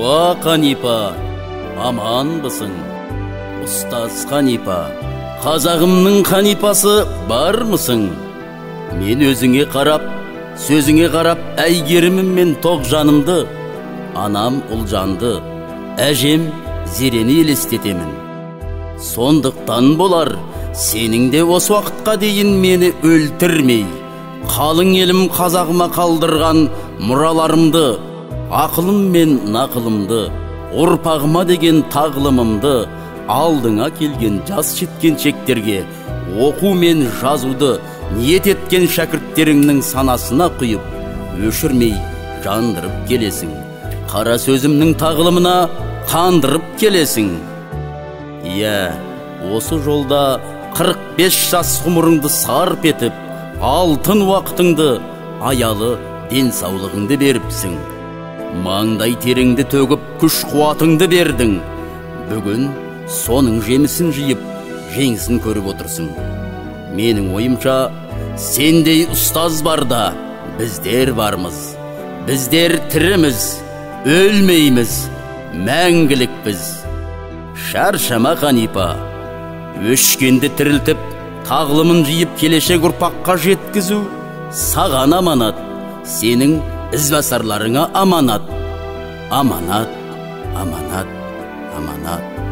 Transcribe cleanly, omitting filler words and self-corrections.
Уа Қанипа, аманбысың? Ұстаз Қанипа, қазағымның Қанипасы бармысың? Мен өзіңе қарап, сөзіңе қарап, әйгерімім мен тоғжанымды, анам Ұлжанды, әжем Зерені елестетемін. Сондықтан болар, сенің де осы уақытқа дейін мені өлтірмей, қалың елім қазағыма қалдырған мұраларымды, ақылым мен нақылымды, ұрпағыма деген тағылымымды алдыңа келген жас жеткеншектерге оқу мен жазуды ниет еткен шәкірттеріңнің санасына құйып, өшірмей жандырып келесің. Қара сөзімнің тағылымына қандырып келесің. Иә, осы жолда 45 жас ғұмырыңды сарп етіп, алтын уақытыңды, аялы денсаулығыңды беріпсің. Маңдай теріңді төгіп, күш қуатыңды бердің. Бүгін соның жемісін жиып, жеңісін көріп отырсың. Менің ойымша, сендей ұстаз барда, біздер бармыз. Біздер тіріміз, өлмейміз, мәңгілікпіз. Шаршама Қанипа, өшкенді тірілтіп, тағылымын жиып келешек ұрпаққа жеткізу саған аманат, сенің ізбасарларыңа аманат. Аманат, аманат, аманат.